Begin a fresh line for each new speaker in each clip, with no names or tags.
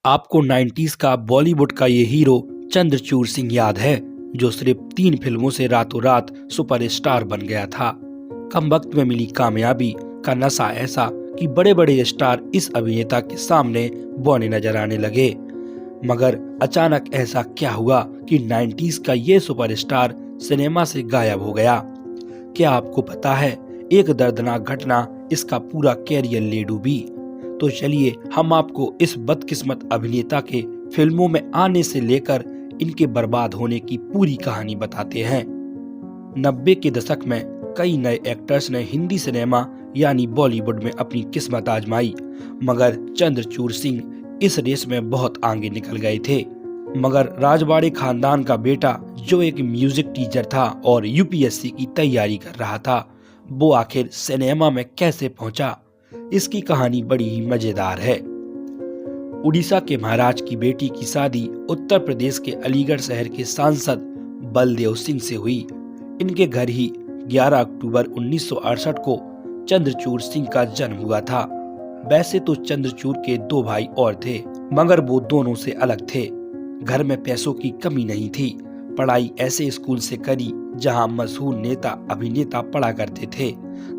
आपको 90s का बॉलीवुड का ये हीरो चंद्रचूड़ सिंह याद है, जो सिर्फ 3 फिल्मों से रातों रात सुपरस्टार बन गया था। कम वक्त में मिली कामयाबी का नशा ऐसा कि बड़े बड़े स्टार इस अभिनेता के सामने बौने नजर आने लगे। मगर अचानक ऐसा क्या हुआ कि 90s का ये सुपरस्टार सिनेमा से गायब हो गया? क्या आपको पता है एक दर्दनाक घटना इसका पूरा कैरियर ले डूबी? तो चलिए हम आपको इस बदकिस्मत अभिनेता के फिल्मों में आने से लेकर इनके बर्बाद होने की पूरी कहानी बताते हैं। 90 के दशक में कई नए एक्टर्स ने हिंदी सिनेमा यानी बॉलीवुड में अपनी किस्मत आजमाई, मगर चंद्रचूड़ सिंह इस रेस में बहुत आगे निकल गए थे। मगर राजवाड़े खानदान का बेटा जो एक म्यूजिक टीचर था और यूपीएससी की तैयारी कर रहा था, वो आखिर सिनेमा में कैसे पहुंचा? इसकी कहानी बड़ी ही मजेदार है। उड़ीसा के महाराज की बेटी की शादी उत्तर प्रदेश के अलीगढ़ शहर के सांसद बलदेव सिंह से हुई। इनके घर ही 11 अक्टूबर 1968 को चंद्रचूड़ सिंह का जन्म हुआ था। वैसे तो चंद्रचूड़ के 2 भाई और थे, मगर वो दोनों से अलग थे। घर में पैसों की कमी नहीं थी। पढ़ाई ऐसे स्कूल से करी जहां मशहूर नेता अभिनेता पढ़ा करते थे,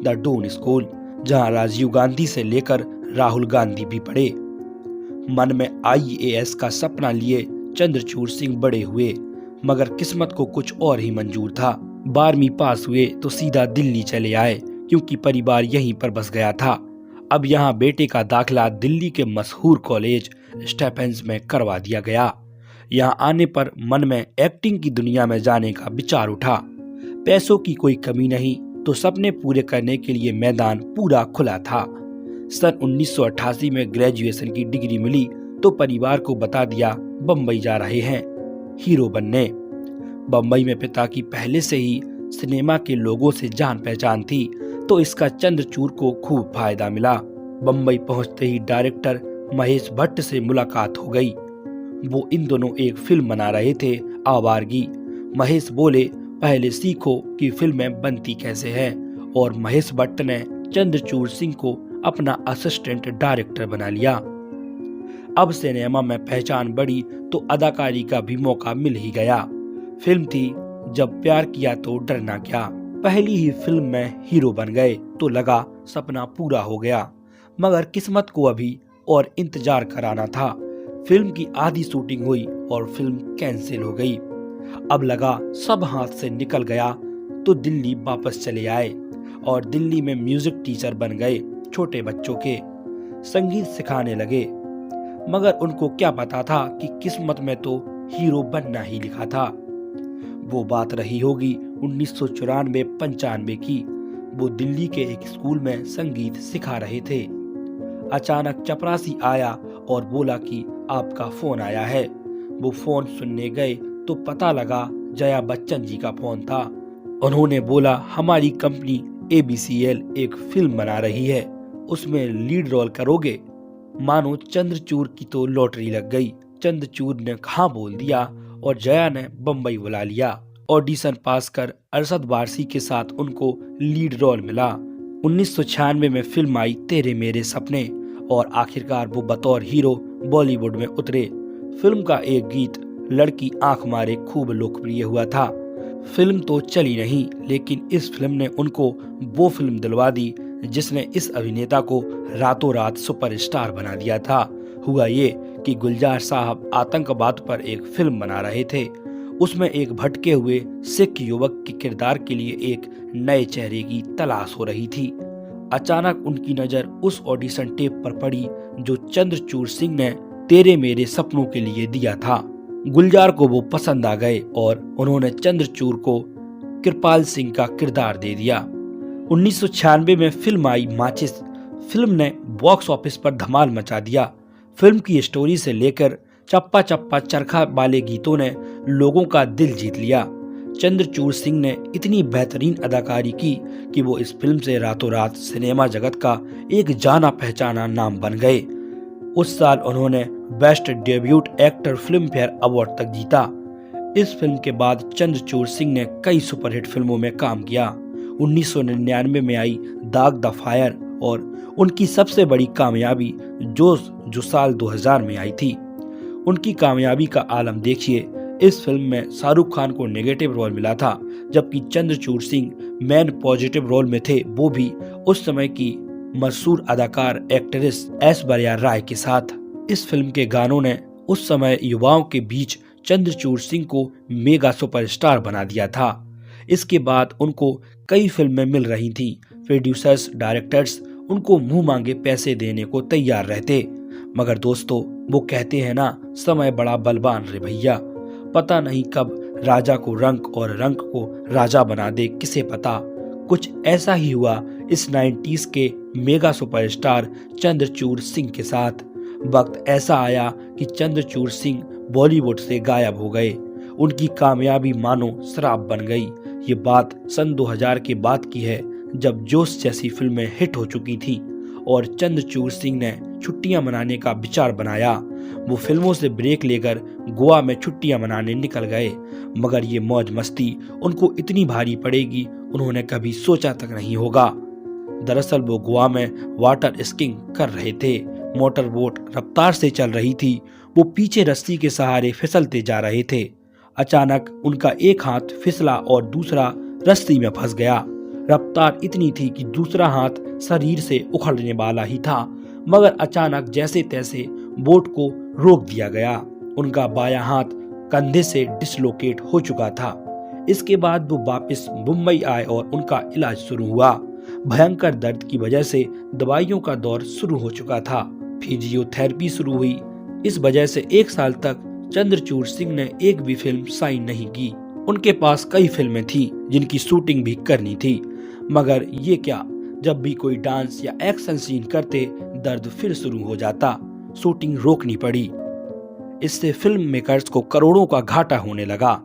द डोन स्कूल, जहां राजीव गांधी से लेकर राहुल गांधी भी पढ़े। मन में आईएएस का सपना लिए चंद्रचूड़ सिंह बड़े हुए, मगर किस्मत को कुछ और ही मंजूर था। 12वीं पास हुए तो सीधा दिल्ली चले आए, क्योंकि परिवार यहीं पर बस गया था। अब यहाँ बेटे का दाखिला दिल्ली के मशहूर कॉलेज स्टेफेंस में करवा दिया गया। यहाँ आने पर मन में एक्टिंग की दुनिया में जाने का विचार उठा। पैसों की कोई कमी नहीं, तो सपने पूरे करने के लिए मैदान पूरा खुला था। सन 1988 में ग्रेजुएशन की डिग्री मिली तो परिवार को बता दिया बम्बई जा रहे हैं हीरो बनने। बम्बई में पिता की पहले से ही सिनेमा के लोगों से जान पहचान थी, तो इसका चंद्रचूड़ को खूब फायदा मिला। बम्बई पहुंचते ही डायरेक्टर महेश भट्ट से मुलाकात हो गई। वो इन दोनों एक फिल्म बना रहे थे, आवारगी। महेश बोले, पहले सीखो कि फिल्में बनती कैसे हैं, और महेश भट्ट ने चंद्रचूड़ सिंह को अपना असिस्टेंट डायरेक्टर बना लिया। अब सिनेमा में पहचान बढ़ी तो अदाकारी का भी मौका मिल ही गया। फिल्म थी जब प्यार किया तो डरना क्या। पहली ही फिल्म में हीरो बन गए तो लगा सपना पूरा हो गया, मगर किस्मत को अभी और इंतजार कराना था। फिल्म की आधी शूटिंग हुई और फिल्म कैंसिल हो गई। अब लगा सब हाथ से निकल गया, तो दिल्ली वापस चले आए और दिल्ली में म्यूजिक टीचर बन गए। छोटे बच्चों के संगीत सिखाने लगे, मगर उनको क्या पता था कि किस्मत में तो हीरो बनना ही लिखा था। वो बात रही होगी 1994-95 की। वो दिल्ली के एक स्कूल में संगीत सिखा रहे थे। अचानक चपरासी आया और बोला कि आपका फोन आया है। वो फोन सुनने गए तो पता लगा जया बच्चन जी का फोन था। उन्होंने बोला, हमारी कंपनी ABCL एक फिल्म बना रही है, उसमें लीड रोल करोगे? मानो चंद्रचूड़ की तो लॉटरी लग गई। चंद्रचूड़ ने हाँ बोल दिया और जया ने बम्बई बुला लिया। ऑडिशन पास कर अरशद वारसी के साथ उनको लीड रोल मिला। 1996 में फिल्म आई तेरे मेरे सपने, और आखिरकार वो बतौर हीरो बॉलीवुड में उतरे। फिल्म का एक गीत लड़की आंख मारे खूब लोकप्रिय हुआ था। फिल्म तो चली नहीं, लेकिन इस फिल्म ने उनको वो फिल्म दिलवा दी जिसने इस अभिनेता को रातों रात सुपरस्टार बना दिया था। हुआ ये कि गुलजार साहब आतंकवाद पर एक फिल्म बना रहे थे। उसमें एक भटके हुए सिख युवक के किरदार के लिए एक नए चेहरे की तलाश हो रही थी। अचानक उनकी नजर उस ऑडिशन टेप पर पड़ी जो चंद्रचूड़ सिंह ने तेरे मेरे सपनों के लिए दिया था। गुलजार को वो पसंद आ गए और उन्होंने चंद्रचूड़ को कृपाल सिंह का किरदार दे दिया। 1996 में फिल्म आई माचिस। फिल्म ने बॉक्स ऑफिस पर धमाल मचा दिया। फिल्म की स्टोरी से लेकर चप्पा चप्पा चरखा वाले गीतों ने लोगों का दिल जीत लिया। चंद्रचूड़ सिंह ने इतनी बेहतरीन अदाकारी की कि वो इस फिल्म से रातों रात सिनेमा जगत का एक जाना पहचाना नाम बन गए। उस साल उन्होंने best debut actor film fair award तक जीता। इस फिल्म के बाद चंद्रचूड़ सिंह ने कई सुपरहिट फिल्मों में काम किया। 1999 में आई दाग द फायर और उनकी सबसे बड़ी कामयाबी जोश, जो साल 2000 में आई थी। उनकी कामयाबी का आलम देखिए। इस फिल्म में शाहरुख खान को नेगेटिव रोल मिला था, जबकि Chandrachur Singh main positive role में थे, वो भी उस समय की मशहूर अदाकार एक्ट्रेस ऐश्वर्या राय के साथ। इस फिल्म के गानों ने उस समय युवाओं के बीच चंद्रचूड़ सिंह को मेगा सुपरस्टार बना दिया था। इसके बाद उनको कई फिल्में मिल रही थीं। प्रोड्यूसर्स, डायरेक्टर्स उनको मुंह मांगे पैसे देने को तैयार रहते। मगर दोस्तों, वो कहते हैं ना, समय बड़ा बलवान रे भैया। पता नहीं कब राजा को रंक और रंक को राजा बना दे, किसे पता। कुछ ऐसा ही हुआ इस 90s के मेगा सुपरस्टार चंद्रचूड़ सिंह के साथ। वक्त ऐसा आया कि चंद्रचूड़ सिंह बॉलीवुड से गायब हो गए। उनकी कामयाबी मानो श्राप बन गई। ये बात सन 2000 के बाद की है, जब जोश जैसी फिल्में हिट हो चुकी थी और चंद्रचूड़ सिंह ने छुट्टियां मनाने का विचार बनाया। वो फिल्मों से ब्रेक लेकर गोवा में छुट्टियां मनाने निकल गए। मगर ये मौज मस्ती उनको इतनी भारी पड़ेगी, उन्होंने कभी सोचा तक नहीं होगा। दरअसल वो गोवा में वाटर स्कीइंग कर रहे थे। मोटर बोट रफ्तार से चल रही थी। वो पीछे रस्सी के सहारे फिसलते जा रहे थे। अचानक उनका एक हाथ फिसला और दूसरा रस्सी में फंस गया। रफ्तार इतनी थी कि दूसरा हाथ शरीर से उखड़ने वाला ही था, मगर अचानक जैसे तैसे बोट को रोक दिया गया। उनका बायां हाथ कंधे से डिसलोकेट हो चुका था। इसके बाद वो वापस मुंबई आए और उनका इलाज शुरू हुआ। भयंकर दर्द की वजह से दवाइयों का दौर शुरू हो चुका था। फिजियोथेरेपी शुरू हुई। इस वजह से 1 साल तक चंद्रचूड़ सिंह ने एक भी फिल्म साइन नहीं की। उनके पास कई फिल्में थी जिनकी शूटिंग भी करनी थी, मगर ये क्या, जब भी कोई डांस या एक्शन सीन करते, दर्द फिर शुरू हो जाता। शूटिंग रोकनी पड़ी। इससे फिल्म मेकर्स को करोड़ों का घाटा होने लगा।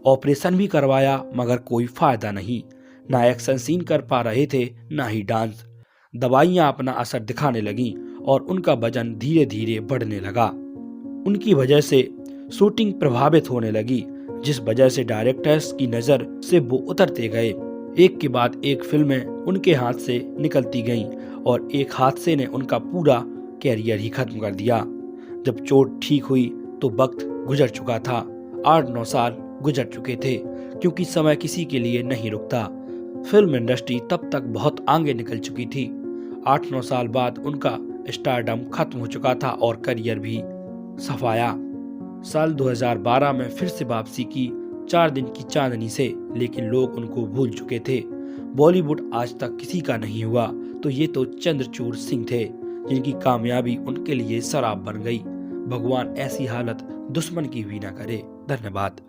ऑपरेशन भी करवाया, मगर कोई फायदा नहीं। ना एक्शन सीन कर पा रहे थे, ना ही डांस। दवाइयां अपना असर दिखाने लगीं और उनका वजन धीरे धीरे बढ़ने लगा। उनकी वजह से शूटिंग प्रभावित होने लगी, जिस वजह से डायरेक्टर्स की नजर से वो उतरते गए। एक के बाद एक फिल्में उनके हाथ से निकलती गईं और एक हादसे ने उनका पूरा कैरियर ही खत्म कर दिया। जब चोट ठीक हुई तो वक्त गुजर चुका था। 8-9 साल गुजर चुके थे, क्योंकि समय किसी के लिए नहीं रुकता। फिल्म इंडस्ट्री तब तक बहुत आगे निकल चुकी थी। 8-9 साल बाद उनका स्टारडम खत्म हो चुका था और करियर भी सफाया। साल 2012 में फिर से वापसी की 4 दिन की चांदनी से, लेकिन लोग उनको भूल चुके थे। बॉलीवुड आज तक किसी का नहीं हुआ, तो ये तो चंद्रचूड़ सिंह थे, जिनकी कामयाबी उनके लिए शराब बन गई। भगवान ऐसी हालत दुश्मन की भी ना करे। धन्यवाद।